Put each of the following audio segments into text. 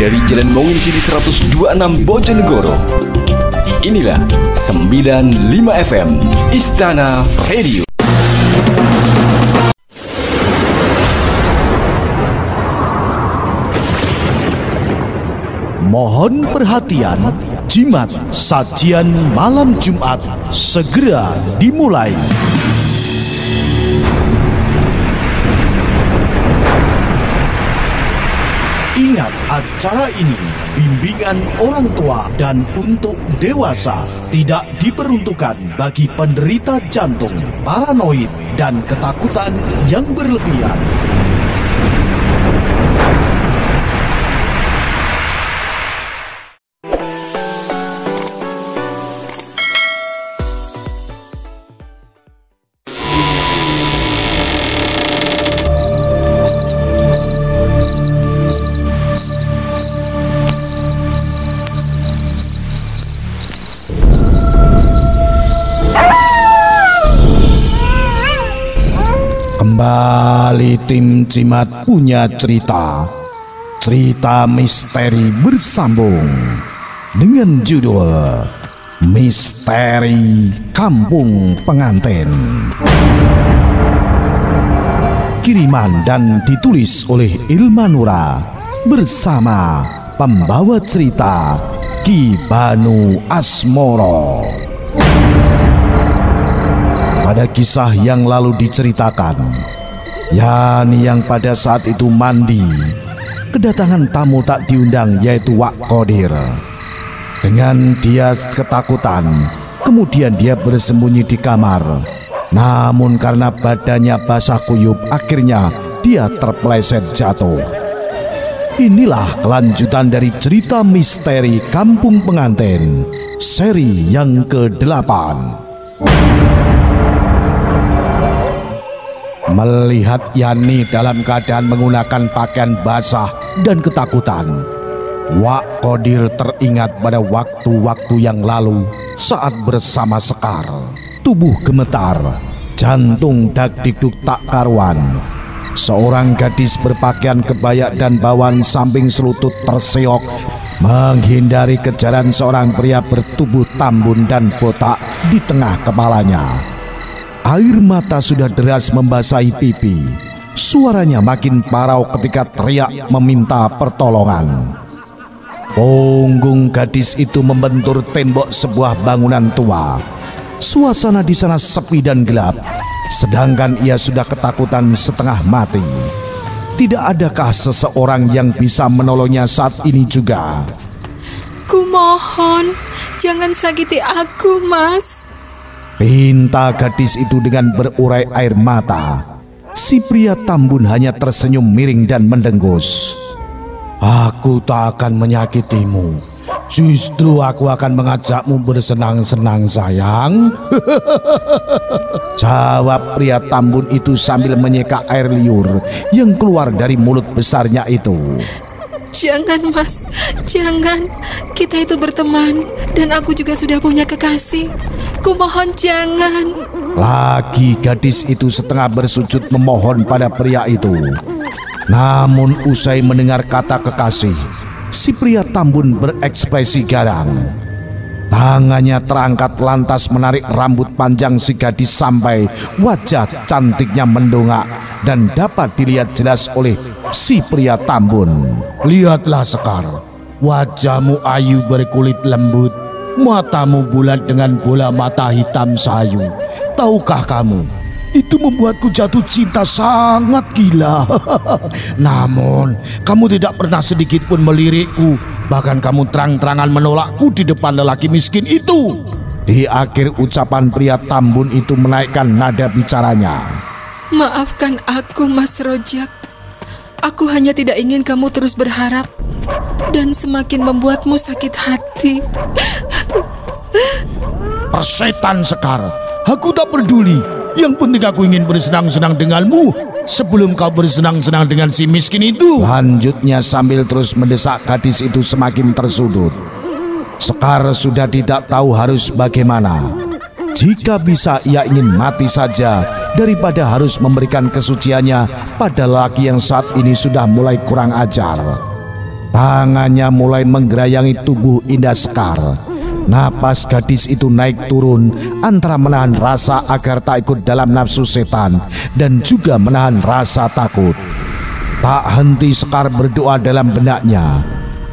dari Jalan Monginsidi 126 Bojonegoro. Inilah 95 FM Istana Radio. Mohon perhatian, jimat sajian malam Jumat segera dimulai. Ingat, acara ini bimbingan orang tua dan untuk dewasa, tidak diperuntukkan bagi penderita jantung, paranoid, dan ketakutan yang berlebihan. Kembali tim Jimat punya cerita misteri bersambung dengan judul Misteri Kampung Pengantin. Kiriman dan ditulis oleh Ilmanura bersama pembawa cerita Ki Banu Asmoro. Pada kisah yang lalu diceritakan, yakni yang pada saat itu mandi, kedatangan tamu tak diundang yaitu Wak Qadir. Dengan dia ketakutan, kemudian dia bersembunyi di kamar. Namun karena badannya basah kuyup, akhirnya dia terpeleset jatuh. Inilah kelanjutan dari cerita misteri Kampung Pengantin, seri yang ke-8. Melihat Yani dalam keadaan menggunakan pakaian basah dan ketakutan, Wak Qadir teringat pada waktu-waktu yang lalu saat bersama Sekar. Tubuh gemetar, jantung dak-dikduk tak karuan. Seorang gadis berpakaian kebaya dan bawan samping selutut terseok menghindari kejaran seorang pria bertubuh tambun dan botak di tengah kepalanya. Air mata sudah deras membasahi pipi. Suaranya makin parau ketika teriak meminta pertolongan. Punggung gadis itu membentur tembok sebuah bangunan tua. Suasana di sana sepi dan gelap, sedangkan ia sudah ketakutan setengah mati. Tidak adakah seseorang yang bisa menolongnya saat ini juga? Kumohon, jangan sakiti aku, Mas. Pinta gadis itu dengan berurai air mata. Si pria tambun hanya tersenyum miring dan mendengus. Aku tak akan menyakitimu. Justru aku akan mengajakmu bersenang-senang, sayang. Jawab pria tambun itu sambil menyeka air liur yang keluar dari mulut besarnya itu. Jangan, Mas, jangan. Kita itu berteman dan aku juga sudah punya kekasih. Kumohon jangan. Lagi gadis itu setengah bersujud memohon pada pria itu. Namun usai mendengar kata kekasih, si pria tambun berekspresi garang. Tangannya terangkat lantas menarik rambut panjang si gadis sampai wajah cantiknya mendongak dan dapat dilihat jelas oleh si pria tambun. Lihatlah Sekar, wajahmu ayu berkulit lembut, matamu bulat dengan bola mata hitam sayu. Tahukah kamu, itu membuatku jatuh cinta sangat gila. Namun kamu tidak pernah sedikit pun melirikku. Bahkan kamu terang-terangan menolakku di depan lelaki miskin itu. Di akhir ucapan pria tambun itu menaikkan nada bicaranya. Maafkan aku, Mas Rojak. Aku hanya tidak ingin kamu terus berharap dan semakin membuatmu sakit hati. Persetan Sekar, aku tak peduli. Yang penting aku ingin bersenang-senang denganmu sebelum kau bersenang-senang dengan si miskin itu. Lanjutnya sambil terus mendesak gadis itu semakin tersudut. Sekar sudah tidak tahu harus bagaimana. Jika bisa ia ingin mati saja daripada harus memberikan kesuciannya pada lelaki yang saat ini sudah mulai kurang ajar. Tangannya mulai menggerayangi tubuh Indah Sekar. Napas gadis itu naik turun antara menahan rasa agar tak ikut dalam nafsu setan dan juga menahan rasa takut. Tak henti Sekar berdoa dalam benaknya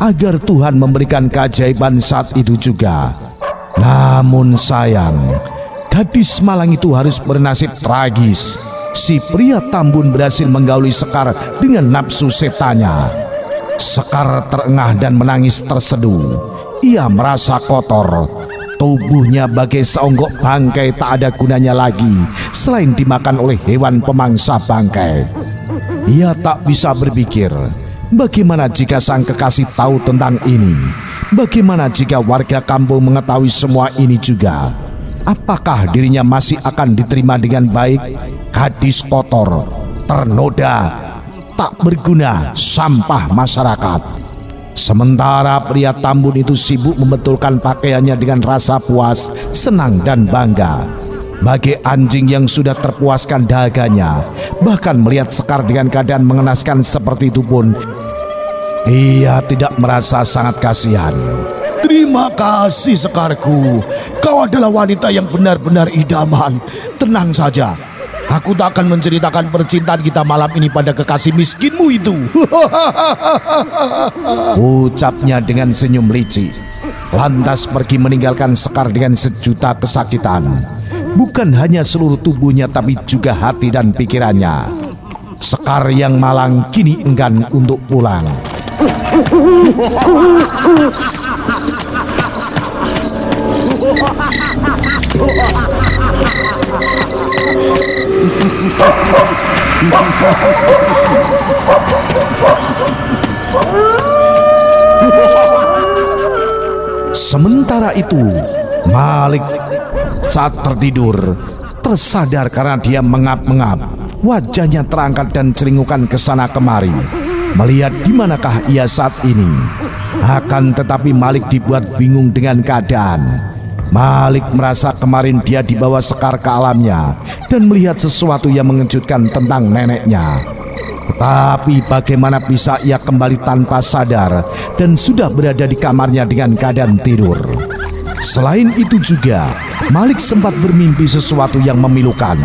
agar Tuhan memberikan keajaiban saat itu juga. Namun sayang, gadis malang itu harus bernasib tragis. Si pria Tambun berhasil menggauli Sekar dengan nafsu setannya. Sekar terengah dan menangis terseduh. Ia merasa kotor. Tubuhnya bagai seonggok bangkai tak ada gunanya lagi selain dimakan oleh hewan pemangsa bangkai. Ia tak bisa berpikir, bagaimana jika sang kekasih tahu tentang ini? Bagaimana jika warga kampung mengetahui semua ini juga? Apakah dirinya masih akan diterima dengan baik? Gadis kotor, ternoda, tak berguna, sampah masyarakat. Sementara pria Tambun itu sibuk membetulkan pakaiannya dengan rasa puas, senang dan bangga. Bagai anjing yang sudah terpuaskan dahaganya, bahkan melihat Sekar dengan keadaan mengenaskan seperti itu pun, ia tidak merasa sangat kasihan. Terima kasih Sekarku, kau adalah wanita yang benar-benar idaman. Tenang saja, aku tak akan menceritakan percintaan kita malam ini pada kekasih miskinmu itu. Ucapnya dengan senyum licik. Lantas pergi meninggalkan Sekar dengan sejuta kesakitan. Bukan hanya seluruh tubuhnya tapi juga hati dan pikirannya. Sekar yang malang kini enggan untuk pulang. Sementara itu, Malik saat tertidur tersadar karena dia mengap-ngap. Wajahnya terangkat dan celingukan ke sana kemari, melihat di manakah ia saat ini. Akan tetapi Malik dibuat bingung dengan keadaan. Malik merasa kemarin dia dibawa Sekar ke alamnya dan melihat sesuatu yang mengejutkan tentang neneknya. Tetapi bagaimana bisa ia kembali tanpa sadar dan sudah berada di kamarnya dengan keadaan tidur. Selain itu juga, Malik sempat bermimpi sesuatu yang memilukan.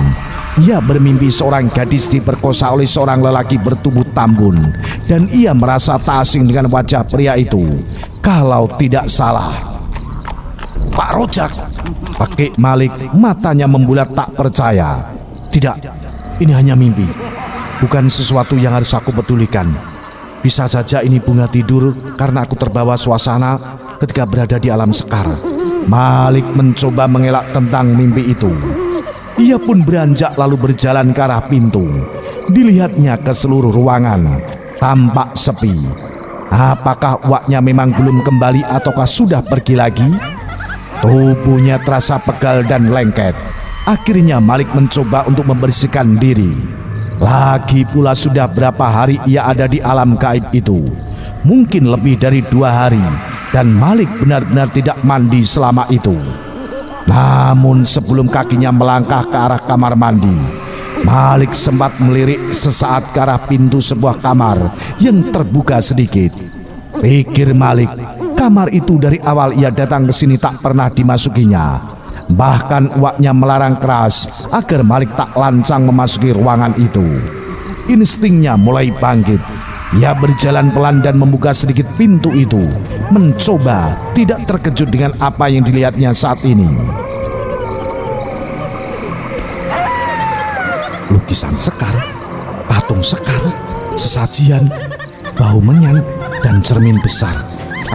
Ia bermimpi seorang gadis diperkosa oleh seorang lelaki bertubuh Tambun, dan ia merasa tak asing dengan wajah pria itu. Kalau tidak salah, Pak Rojak, Pakik Malik matanya membulat tak percaya. Tidak, ini hanya mimpi, bukan sesuatu yang harus aku pedulikan. Bisa saja ini bunga tidur karena aku terbawa suasana ketika berada di alam Sekar. Malik mencoba mengelak tentang mimpi itu. Ia pun beranjak lalu berjalan ke arah pintu. Dilihatnya ke seluruh ruangan, tampak sepi. Apakah uaknya memang belum kembali ataukah sudah pergi lagi? Tubuhnya terasa pegal dan lengket. Akhirnya Malik mencoba untuk membersihkan diri. Lagi pula sudah berapa hari ia ada di alam gaib itu? Mungkin lebih dari 2 hari. Dan Malik benar-benar tidak mandi selama itu. Namun sebelum kakinya melangkah ke arah kamar mandi, Malik sempat melirik sesaat ke arah pintu sebuah kamar yang terbuka sedikit. Pikir Malik, kamar itu dari awal ia datang ke sini tak pernah dimasukinya. Bahkan uaknya melarang keras agar Malik tak lancang memasuki ruangan itu. Instingnya mulai bangkit. Ia berjalan pelan dan membuka sedikit pintu itu, mencoba tidak terkejut dengan apa yang dilihatnya saat ini. Lukisan Sekar, patung Sekar, sesajian, bahu menyan, dan cermin besar.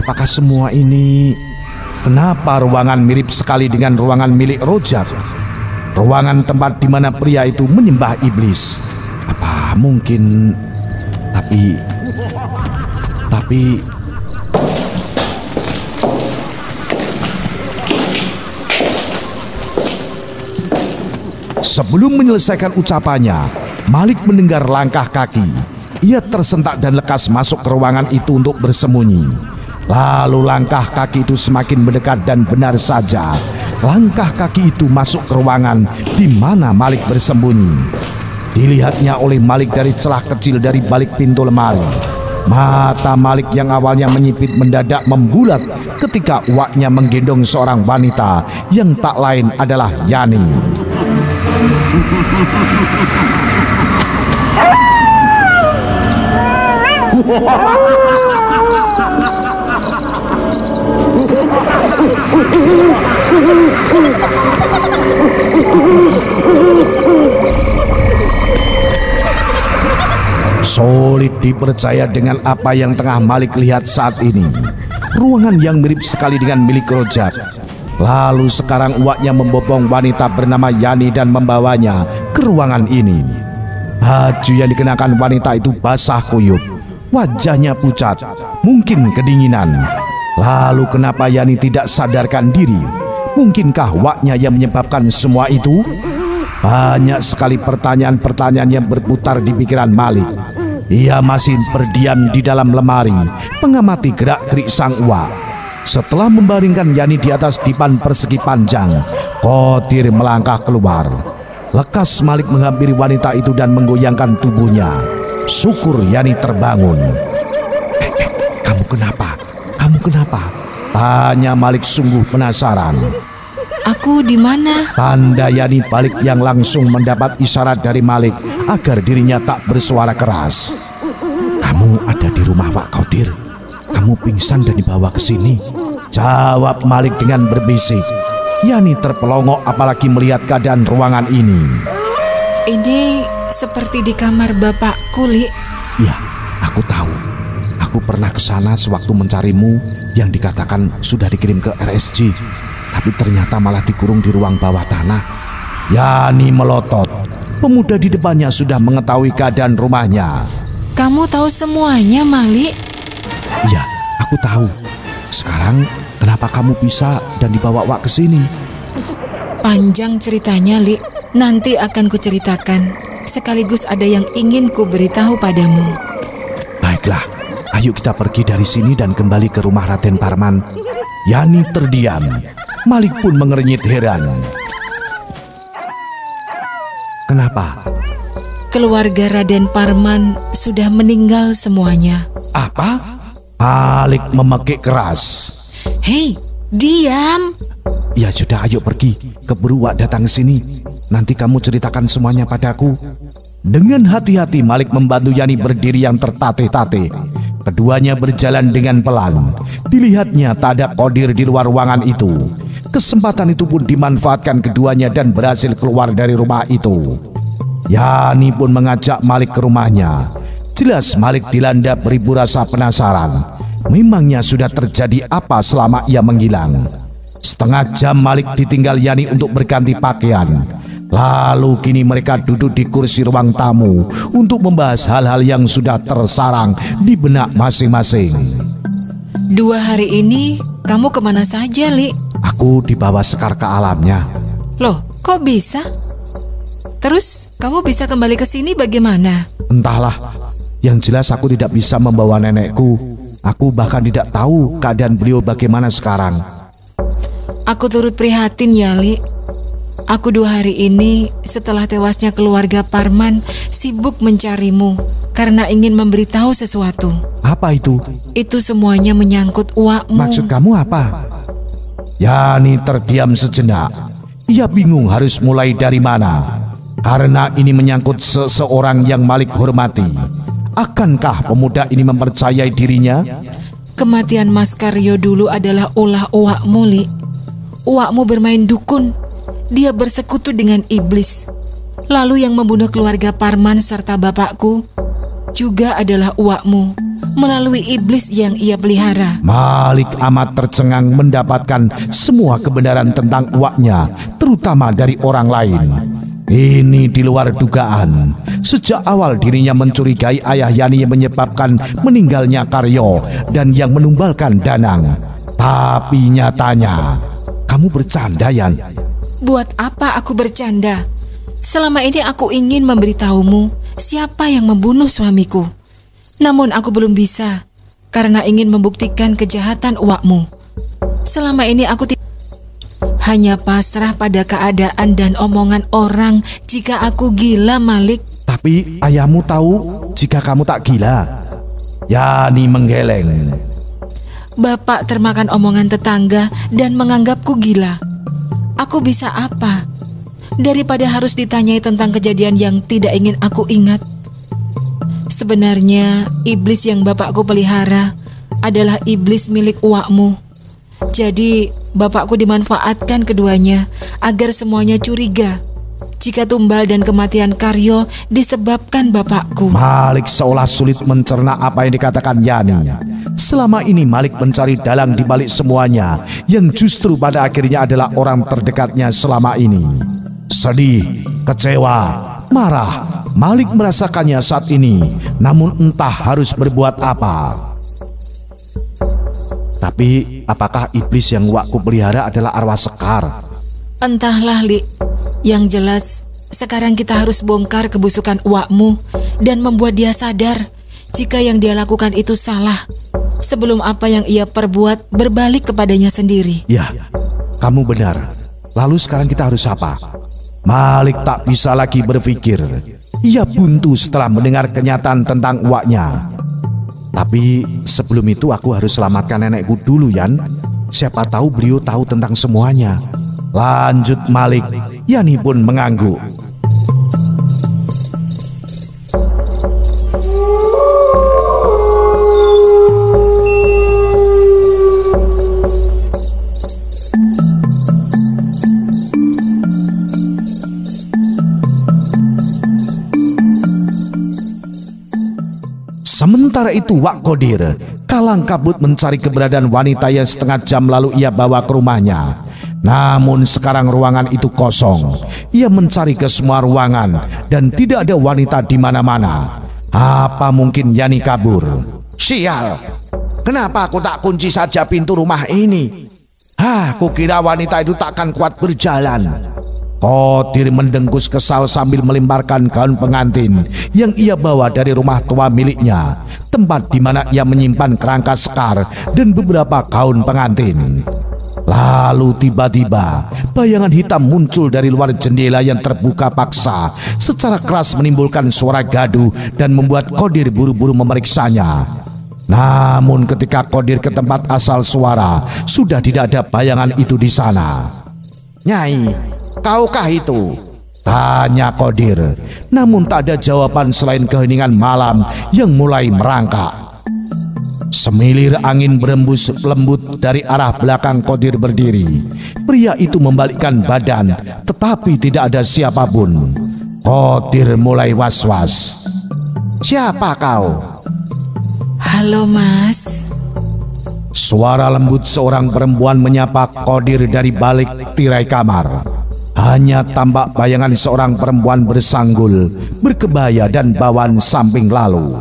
Apakah semua ini? Kenapa ruangan mirip sekali dengan ruangan milik Rojak? Ruangan tempat di mana pria itu menyembah iblis. Apa mungkin? Tapi sebelum menyelesaikan ucapannya, Malik mendengar langkah kaki. Ia tersentak dan lekas masuk ke ruangan itu untuk bersembunyi. Lalu langkah kaki itu semakin mendekat dan benar saja, langkah kaki itu masuk ke ruangan di mana Malik bersembunyi. Dilihatnya oleh Malik dari celah kecil dari balik pintu lemari. Mata Malik yang awalnya menyipit mendadak membulat ketika uaknya menggendong seorang wanita yang tak lain adalah Yani. Sulit dipercaya dengan apa yang tengah Malik lihat saat ini. Ruangan yang mirip sekali dengan milik Rojak. Lalu sekarang uaknya membopong wanita bernama Yani dan membawanya ke ruangan ini. Baju yang dikenakan wanita itu basah kuyup, wajahnya pucat, mungkin kedinginan. Lalu kenapa Yani tidak sadarkan diri? Mungkinkah uaknya yang menyebabkan semua itu? Banyak sekali pertanyaan-pertanyaan yang berputar di pikiran Malik. Ia masih berdiam di dalam lemari, mengamati gerak-gerik sang uak. Setelah membaringkan Yani di atas dipan persegi panjang, Qadir melangkah keluar. Lekas Malik menghampiri wanita itu dan menggoyangkan tubuhnya. Syukur Yani terbangun. Kamu kenapa? Kamu kenapa? Tanya Malik sungguh penasaran. Aku di mana? Tanda Yani balik yang langsung mendapat isyarat dari Malik agar dirinya tak bersuara keras. Kamu ada di rumah Pak Qadir. Kamu pingsan dan dibawa ke sini, jawab Malik dengan berbisik. Yani terpelongok apalagi melihat keadaan ruangan ini. Ini seperti di kamar bapakku, Li. Ya, aku tahu. Aku pernah ke sana sewaktu mencarimu yang dikatakan sudah dikirim ke RSJ. Tapi ternyata malah dikurung di ruang bawah tanah. Yani melotot. Pemuda di depannya sudah mengetahui keadaan rumahnya. Kamu tahu semuanya, Malik? Iya, aku tahu. Sekarang kenapa kamu bisa dan dibawa Wak ke sini? Panjang ceritanya, Li. Nanti akan kuceritakan. Sekaligus ada yang ingin ku beritahu padamu. Baiklah, ayo kita pergi dari sini dan kembali ke rumah Raden Parman. Yani terdiam. Malik pun mengernyit heran. Kenapa? Keluarga Raden Parman sudah meninggal semuanya. Apa? Malik memekik keras. Hei, diam. Ya sudah, ayo pergi. Keburu Wak datang ke sini. Nanti kamu ceritakan semuanya padaku. Dengan hati-hati Malik membantu Yani berdiri yang tertatih-tatih. Keduanya berjalan dengan pelan. Dilihatnya tak ada Qadir di luar ruangan itu. Kesempatan itu pun dimanfaatkan keduanya dan berhasil keluar dari rumah itu. Yani pun mengajak Malik ke rumahnya. Jelas Malik dilanda beribu rasa penasaran. Memangnya sudah terjadi apa selama ia menghilang? Setengah jam Malik ditinggal Yani untuk berganti pakaian. Lalu kini mereka duduk di kursi ruang tamu untuk membahas hal-hal yang sudah tersarang di benak masing-masing. 2 hari ini kamu kemana saja, Li? Aku dibawa Sekar ke alamnya. Loh, kok bisa? Terus kamu bisa kembali ke sini bagaimana? Entahlah, yang jelas aku tidak bisa membawa nenekku. Aku bahkan tidak tahu keadaan beliau bagaimana sekarang. Aku turut prihatin ya, Li. Aku 2 hari ini setelah tewasnya keluarga Parman sibuk mencarimu karena ingin memberitahu sesuatu. Apa itu? Itu semuanya menyangkut uakmu. Maksud kamu apa? Yani terdiam sejenak. Ia bingung harus mulai dari mana. Karena ini menyangkut seseorang yang Malik hormati. Akankah pemuda ini mempercayai dirinya? Kematian Mas Karyo dulu adalah ulah uakmu, Li. Uakmu bermain dukun. Dia bersekutu dengan iblis. Lalu yang membunuh keluarga Parman serta bapakku juga adalah uakmu melalui iblis yang ia pelihara. Malik amat tercengang mendapatkan semua kebenaran tentang uaknya, terutama dari orang lain. Ini di luar dugaan. Sejak awal dirinya mencurigai ayah Yani yang menyebabkan meninggalnya Karyo dan yang menumbalkan Danang. Tapi nyatanya, kamu bercanda, Yan? Buat apa aku bercanda? Selama ini aku ingin memberitahumu siapa yang membunuh suamiku. Namun aku belum bisa karena ingin membuktikan kejahatan uakmu. Selama ini aku hanya pasrah pada keadaan dan omongan orang jika aku gila, Malik. Tapi ayahmu tahu jika kamu tak gila. Yani menggeleng. Bapak termakan omongan tetangga dan menganggapku gila. Aku bisa apa? Daripada harus ditanyai tentang kejadian yang tidak ingin aku ingat. Sebenarnya iblis yang bapakku pelihara adalah iblis milik uakmu. Jadi bapakku dimanfaatkan keduanya agar semuanya curiga jika tumbal dan kematian Karyo disebabkan bapakku. Malik seolah sulit mencerna apa yang dikatakan Yani. Selama ini Malik mencari dalang di balik semuanya, yang justru pada akhirnya adalah orang terdekatnya selama ini. Sedih, kecewa, marah, Malik merasakannya saat ini, namun entah harus berbuat apa. Tapi apakah iblis yang wakku pelihara adalah arwah Sekar? Entahlah, Li. Yang jelas, sekarang kita harus bongkar kebusukan uakmu dan membuat dia sadar jika yang dia lakukan itu salah, sebelum apa yang ia perbuat berbalik kepadanya sendiri. Ya, kamu benar. Lalu sekarang kita harus apa? Malik tak bisa lagi berpikir. Ia buntu setelah mendengar kenyataan tentang uaknya. Tapi sebelum itu aku harus selamatkan nenekku dulu, Yan. Siapa tahu beliau tahu tentang semuanya. Lanjut Malik. Yani pun mengangguk. Sementara itu Wak Qadir kalang kabut mencari keberadaan wanita yang setengah jam lalu ia bawa ke rumahnya. Namun sekarang ruangan itu kosong. Ia mencari ke semua ruangan dan tidak ada wanita di mana-mana. Apa mungkin Yani kabur? Sial, kenapa aku tak kunci saja pintu rumah ini? Kukira wanita itu takkan kuat berjalan. Qadir mendengkus kesal sambil melemparkan gaun pengantin yang ia bawa dari rumah tua miliknya, tempat di mana ia menyimpan kerangka Sekar dan beberapa gaun pengantin. Lalu tiba-tiba bayangan hitam muncul dari luar jendela yang terbuka paksa secara keras menimbulkan suara gaduh dan membuat Qadir buru-buru memeriksanya. Namun ketika Qadir ke tempat asal suara, sudah tidak ada bayangan itu di sana. Nyai, kaukah itu? Tanya Qadir. Namun tak ada jawaban selain keheningan malam yang mulai merangkak. Semilir angin berembus lembut dari arah belakang Qadir berdiri. Pria itu membalikkan badan, tetapi tidak ada siapapun. Qadir mulai was-was. Siapa kau? Halo Mas. Suara lembut seorang perempuan menyapa Qadir dari balik tirai kamar. Hanya tampak bayangan seorang perempuan bersanggul, berkebaya dan bawan samping lalu.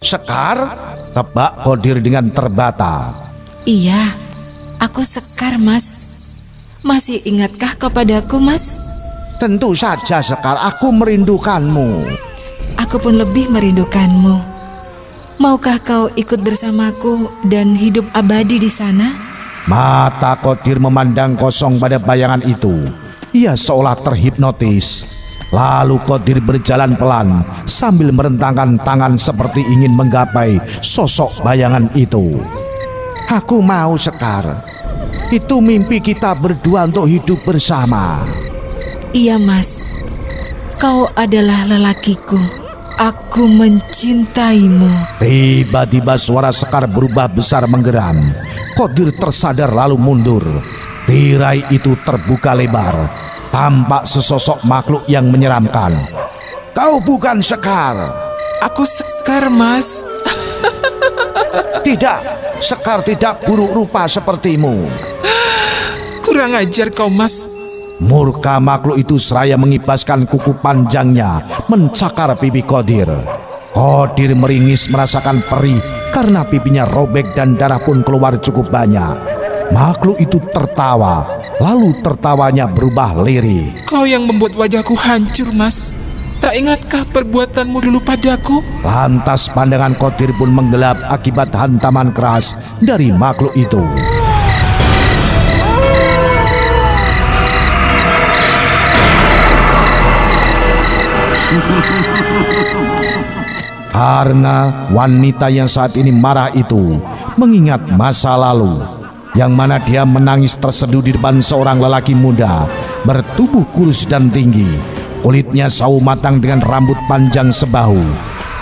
Sekar? Tebak Qadir dengan terbata. Iya, aku Sekar, Mas. Masih ingatkah kepadaku, Mas? Tentu saja Sekar, aku merindukanmu. Aku pun lebih merindukanmu. Maukah kau ikut bersamaku dan hidup abadi di sana? Mata Qadir memandang kosong pada bayangan itu. Ia seolah terhipnotis. Lalu Qadir berjalan pelan sambil merentangkan tangan seperti ingin menggapai sosok bayangan itu. Aku mau Sekar. Itu mimpi kita berdua untuk hidup bersama. Iya Mas. Kau adalah lelakiku. Aku mencintaimu. Tiba-tiba suara Sekar berubah besar menggeram. Qadir tersadar lalu mundur. Tirai itu terbuka lebar. Tampak sesosok makhluk yang menyeramkan. Kau bukan Sekar. Aku Sekar, Mas. Tidak, Sekar tidak buruk rupa sepertimu. Kurang ajar kau, Mas. Murka makhluk itu seraya mengibaskan kuku panjangnya mencakar pipi Qadir. Qadir meringis merasakan perih karena pipinya robek dan darah pun keluar cukup banyak. Makhluk itu tertawa. Lalu tertawanya berubah lirih. Kau yang membuat wajahku hancur, Mas. Tak ingatkah perbuatanmu dulu padaku? Lantas pandangan Qadir pun menggelap akibat hantaman keras dari makhluk itu. Karena wanita yang saat ini marah itu mengingat masa lalu, yang mana dia menangis terseduh di depan seorang lelaki muda bertubuh kurus dan tinggi, kulitnya sawo matang dengan rambut panjang sebahu.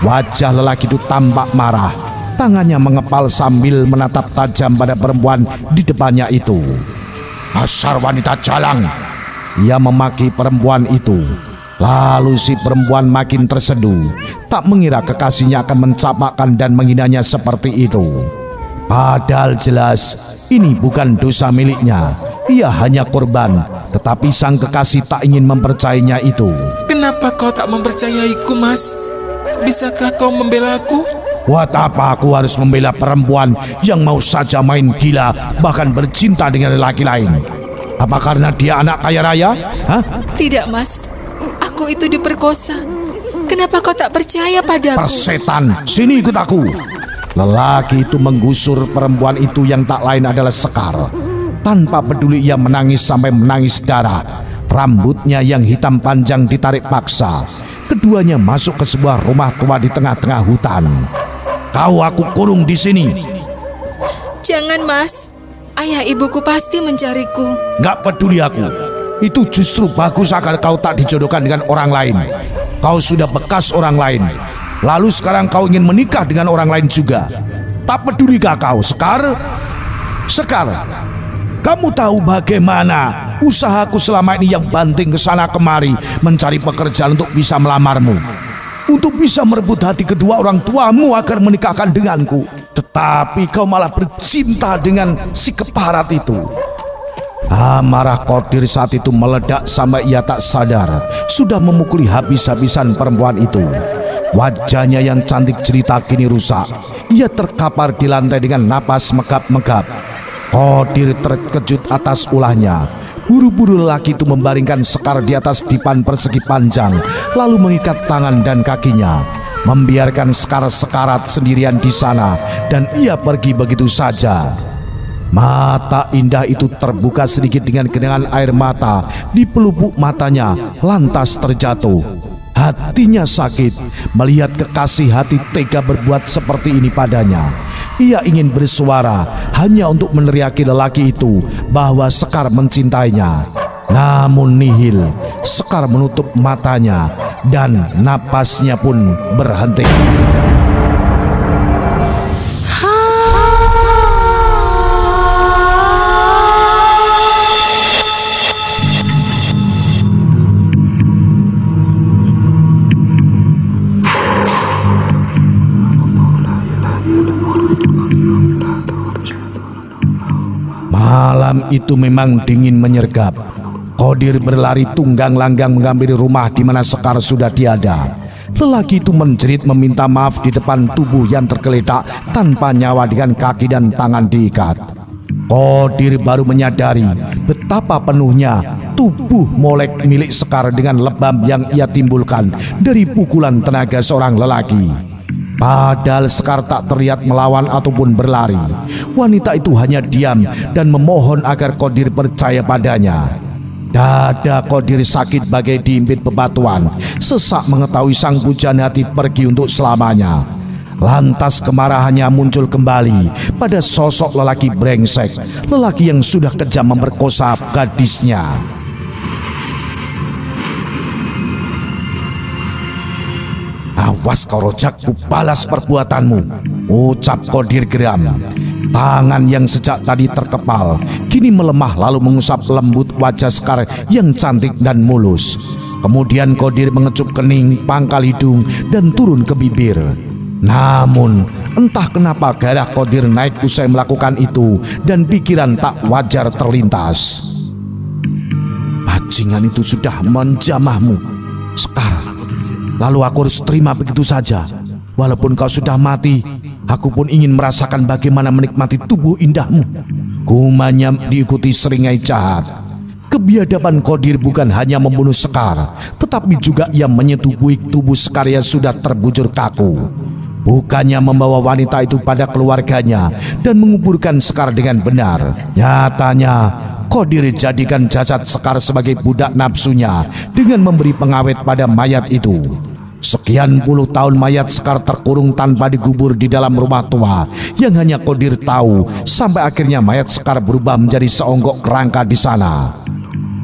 Wajah lelaki itu tampak marah, tangannya mengepal sambil menatap tajam pada perempuan di depannya itu. "Dasar wanita jalang!" ia memaki perempuan itu. Lalu si perempuan makin terseduh, tak mengira kekasihnya akan mencapakkan dan menghinanya seperti itu. Padahal jelas ini bukan dosa miliknya, ia hanya korban, tetapi sang kekasih tak ingin mempercayainya itu. Kenapa kau tak mempercayaiku, Mas? Bisakah kau membela aku? Buat apa aku harus membela perempuan yang mau saja main gila, bahkan bercinta dengan lelaki lain? Apa karena dia anak kaya raya? Hah? Tidak, Mas. Aku itu diperkosa. Kenapa kau tak percaya padaku? Persetan, sini ikut aku. Lelaki itu menggusur perempuan itu yang tak lain adalah Sekar. Tanpa peduli ia menangis sampai menangis darah. Rambutnya yang hitam panjang ditarik paksa. Keduanya masuk ke sebuah rumah tua di tengah-tengah hutan. "Kau aku kurung di sini." Jangan, Mas. Ayah ibuku pasti mencariku. Nggak peduli aku. Itu justru bagus agar kau tak dijodohkan dengan orang lain. Kau sudah bekas orang lain. Lalu sekarang kau ingin menikah dengan orang lain juga. Tak pedulikah kau, Sekar? Sekar, kamu tahu bagaimana usahaku selama ini yang banting ke sana kemari mencari pekerjaan untuk bisa melamarmu, untuk bisa merebut hati kedua orang tuamu agar menikahkan denganku. Tetapi kau malah bercinta dengan si keparat itu. Amarah Qadir saat itu meledak sampai ia tak sadar sudah memukuli habis-habisan perempuan itu. Wajahnya yang cantik jelita kini rusak. Ia terkapar di lantai dengan napas megap-megap. Qadir terkejut atas ulahnya. Buru-buru lelaki itu membaringkan Sekar di atas dipan persegi panjang, lalu mengikat tangan dan kakinya, membiarkan Sekar sekarat sendirian di sana, dan ia pergi begitu saja. Mata indah itu terbuka sedikit dengan genangan air mata di pelupuk matanya, lantas terjatuh. Hatinya sakit melihat kekasih hati tega berbuat seperti ini padanya. Ia ingin bersuara hanya untuk meneriaki lelaki itu bahwa Sekar mencintainya. Namun nihil, Sekar menutup matanya dan napasnya pun berhenti. Malam itu memang dingin menyergap. Qadir berlari tunggang langgang menghampiri rumah di mana Sekar sudah tiada. Lelaki itu menjerit meminta maaf di depan tubuh yang tergeletak tanpa nyawa dengan kaki dan tangan diikat. Qadir baru menyadari betapa penuhnya tubuh molek milik Sekar dengan lebam yang ia timbulkan dari pukulan tenaga seorang lelaki. Padahal Sekar tak terlihat melawan ataupun berlari. Wanita itu hanya diam dan memohon agar Qadir percaya padanya. Dada Qadir sakit bagai diimpit bebatuan, sesak mengetahui sang pujaan hati pergi untuk selamanya. Lantas kemarahannya muncul kembali pada sosok lelaki brengsek, lelaki yang sudah kejam memperkosa gadisnya. "Awas kau Rojak, ku balas perbuatanmu," ucap Qadir geram. Tangan yang sejak tadi terkepal kini melemah lalu mengusap lembut wajah Sekar yang cantik dan mulus. Kemudian Qadir mengecup kening, pangkal hidung dan turun ke bibir. Namun entah kenapa gairah Qadir naik usai melakukan itu dan pikiran tak wajar terlintas. "Bajingan itu sudah menjamahmu, Sekar. Lalu aku harus terima begitu saja. Walaupun kau sudah mati, aku pun ingin merasakan bagaimana menikmati tubuh indahmu," gumanya diikuti seringai jahat. Kebiadaban Qadir bukan hanya membunuh Sekar, tetapi juga ia menyetubuhi tubuh Sekar yang sudah terbujur kaku. Bukannya membawa wanita itu pada keluarganya dan menguburkan Sekar dengan benar, nyatanya Qadir jadikan jasad Sekar sebagai budak nafsunya dengan memberi pengawet pada mayat itu. Sekian puluh tahun mayat Sekar terkurung tanpa digubur di dalam rumah tua yang hanya Qadir tahu, sampai akhirnya mayat Sekar berubah menjadi seonggok kerangka di sana.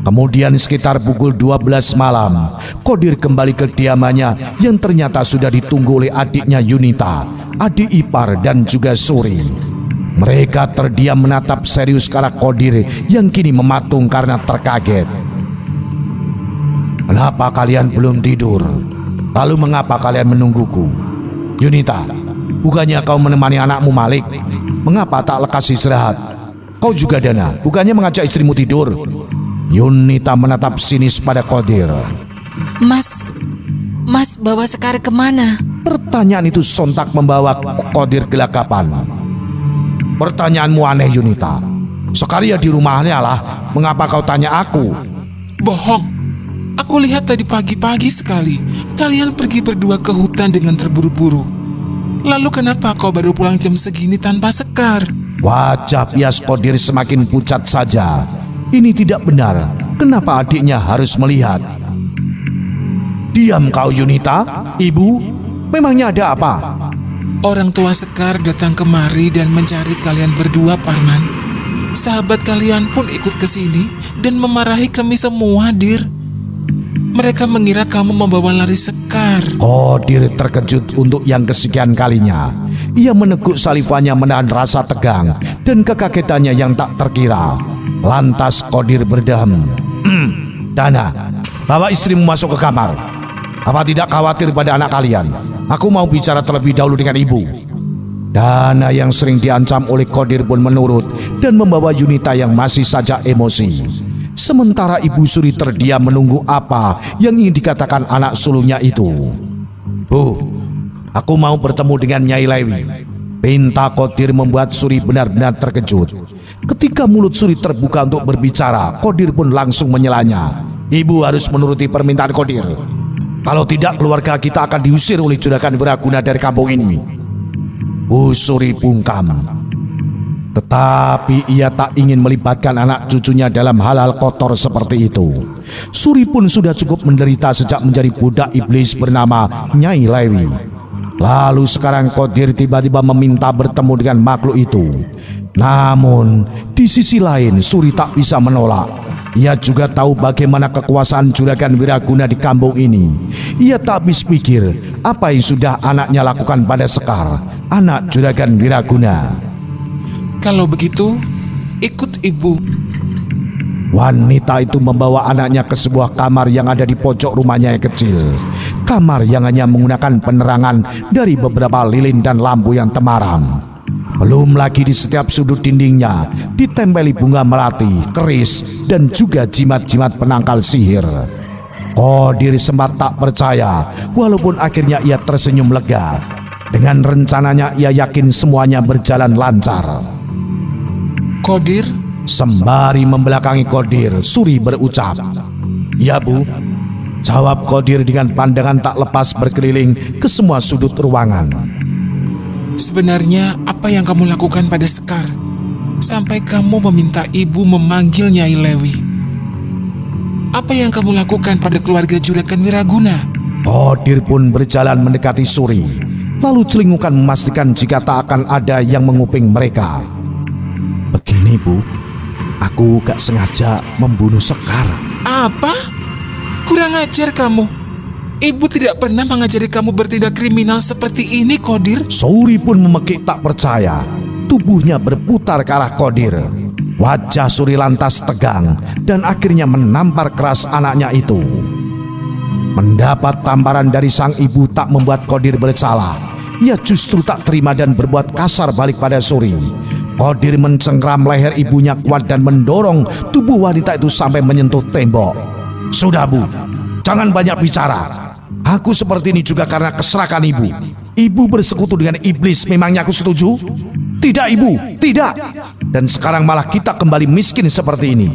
Kemudian sekitar pukul 12 malam, Qadir kembali ke kediamannya yang ternyata sudah ditunggu oleh adiknya Yunita, adik ipar dan juga Suri. Mereka terdiam menatap serius ke arah Qadir yang kini mematung karena terkaget. "Kenapa kalian belum tidur? Lalu mengapa kalian menungguku?" "Yunita, bukannya kau menemani anakmu Malik? Mengapa tak lekas istirahat? Kau juga Dana, bukannya mengajak istrimu tidur?" Yunita menatap sinis pada Qadir. Mas bawa Sekar kemana?" Pertanyaan itu sontak membawa Qadir gelagapan. "Pertanyaanmu aneh, Yunita. Sekar ya di rumahnya lah. Mengapa kau tanya aku?" Bohong. Aku lihat tadi pagi-pagi sekali kalian pergi berdua ke hutan dengan terburu-buru. Lalu kenapa kau baru pulang jam segini tanpa Sekar?" Wajah pias Qadir semakin pucat saja. Ini tidak benar. Kenapa adiknya harus melihat? "Diam kau, Yunita. Ibu, memangnya ada apa?" Orang tua Sekar datang kemari dan mencari kalian berdua, Parman. Sahabat kalian pun ikut ke sini dan memarahi kami semua, Dir. Mereka mengira kamu membawa lari Sekar. Qadir terkejut untuk yang kesekian kalinya. Ia meneguk salivannya menahan rasa tegang dan kekagetannya yang tak terkira. Lantas Qadir berdeham. "Dana, bawa istrimu masuk ke kamar. Apa tidak khawatir pada anak kalian? Aku mau bicara terlebih dahulu dengan ibu." Dana yang sering diancam oleh Qadir pun menurut dan membawa Yunita yang masih saja emosi. Sementara Ibu Suri terdiam menunggu apa yang ingin dikatakan anak sulungnya itu. "Bu, aku mau bertemu dengan Nyai Lewi," pinta Qadir membuat Suri benar-benar terkejut. Ketika mulut Suri terbuka untuk berbicara, Qadir pun langsung menyelanya. "Ibu harus menuruti permintaan Qadir. Kalau tidak, keluarga kita akan diusir oleh Juragan Wiraguna dari kampung ini." Bu Suri bungkam. Tetapi ia tak ingin melibatkan anak cucunya dalam hal-hal kotor seperti itu. Suri pun sudah cukup menderita sejak menjadi budak iblis bernama Nyai Lewi. Lalu sekarang Qadir tiba-tiba meminta bertemu dengan makhluk itu. Namun di sisi lain Suri tak bisa menolak. Ia juga tahu bagaimana kekuasaan Juragan Wiraguna di kampung ini. Ia tak habis pikir apa yang sudah anaknya lakukan pada Sekar, anak Juragan Wiraguna. "Kalau begitu, ikut ibu." Wanita itu membawa anaknya ke sebuah kamar yang ada di pojok rumahnya yang kecil. Kamar yang hanya menggunakan penerangan dari beberapa lilin dan lampu yang temaram. Belum lagi di setiap sudut dindingnya ditempeli bunga melati, keris, dan juga jimat-jimat penangkal sihir. Qadir sempat tak percaya, walaupun akhirnya ia tersenyum lega. Dengan rencananya ia yakin semuanya berjalan lancar. "Qadir?" Sembari membelakangi Qadir, Suri berucap. "Ya Bu," jawab Qadir dengan pandangan tak lepas berkeliling ke semua sudut ruangan. "Sebenarnya apa yang kamu lakukan pada Sekar sampai kamu meminta ibu memanggil Nyai Lewi? Apa yang kamu lakukan pada keluarga Juragan Wiraguna?" Qadir pun berjalan mendekati Suri, lalu celingukan memastikan jika tak akan ada yang menguping mereka. "Begini Bu, aku gak sengaja membunuh Sekar." "Apa? Kurang ajar kamu. Ibu tidak pernah mengajari kamu bertindak kriminal seperti ini, Qadir." Suri pun memekik tak percaya. Tubuhnya berputar ke arah Qadir. Wajah Suri lantas tegang dan akhirnya menampar keras anaknya itu. Mendapat tamparan dari sang ibu tak membuat Qadir bersalah. Ia justru tak terima dan berbuat kasar balik pada Suri. Qadir mencengkram leher ibunya kuat dan mendorong tubuh wanita itu sampai menyentuh tembok. "Sudah Bu, jangan banyak bicara. Aku seperti ini juga karena keserakan ibu. Ibu bersekutu dengan iblis, memangnya aku setuju? Tidak Ibu, tidak. Dan sekarang malah kita kembali miskin seperti ini.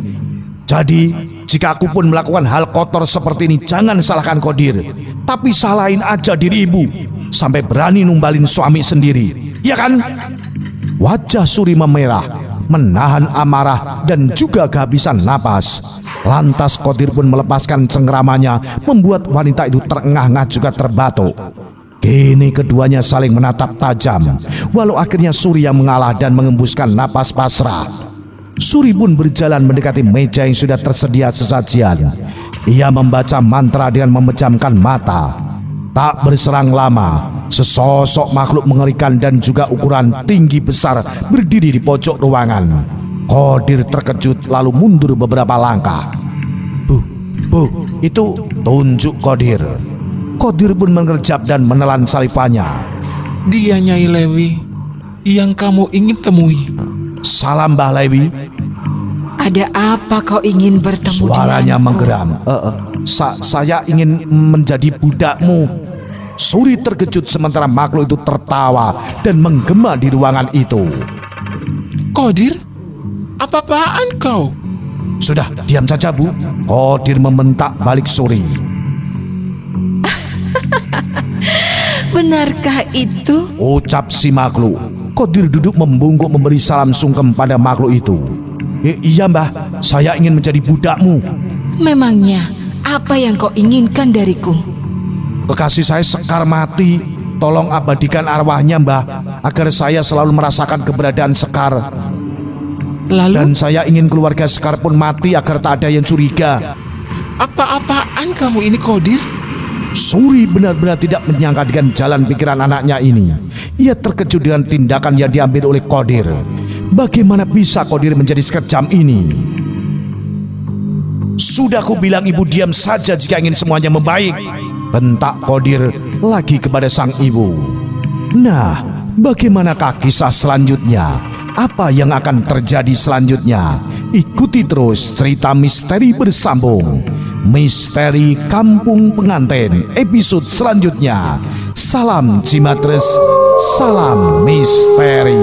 Jadi jika aku pun melakukan hal kotor seperti ini, jangan salahkan Qadir, tapi salahin aja diri ibu sampai berani numbalin suami sendiri, iya kan?" Wajah Suri memerah. menahan amarah dan juga kehabisan napas. Lantas Qadir pun melepaskan cengkramannya, membuat wanita itu terengah-engah juga terbatuk. Kini keduanya saling menatap tajam, walau akhirnya Suri yang mengalah dan mengembuskan napas pasrah. Suri pun berjalan mendekati meja yang sudah tersedia sesajian. Ia membaca mantra dengan memejamkan mata. Tak berserang lama, sesosok makhluk mengerikan dan juga ukuran tinggi besar berdiri di pojok ruangan. Qadir terkejut lalu mundur beberapa langkah. Bu, itu tunjuk Qadir. Qadir pun mengerjap dan menelan salivanya. Dia Nyai Lewi yang kamu ingin temui. Salam Mbah Lewi. Ada apa kau ingin bertemu Suaranya denganku? menggeram. Saya ingin menjadi budakmu. Suri terkejut sementara makhluk itu tertawa dan menggema di ruangan itu. Qadir, apa-apaan kau? Sudah, diam saja Bu. Qadir membentak balik Suri. Benarkah itu? Ucap si makhluk. Qadir duduk membungkuk memberi salam sungkem pada makhluk itu. Iya Mbah, saya ingin menjadi budakmu. Memangnya apa yang kau inginkan dariku? Kekasih saya Sekar mati. Tolong abadikan arwahnya Mbah, agar saya selalu merasakan keberadaan Sekar. Lalu? Dan saya ingin keluarga Sekar pun mati agar tak ada yang curiga. Apa-apaan kamu ini, Qadir? Suri benar-benar tidak menyangka dengan jalan pikiran anaknya ini. Ia terkejut dengan tindakan yang diambil oleh Qadir. Bagaimana bisa Qadir menjadi sekejam ini? Sudah ku bilang ibu diam saja jika ingin semuanya membaik, bentak Qadir lagi kepada sang ibu. Nah, bagaimanakah kisah selanjutnya? Apa yang akan terjadi selanjutnya? Ikuti terus cerita misteri bersambung. Misteri Kampung Pengantin episode selanjutnya. Salam Cimatres, salam misteri.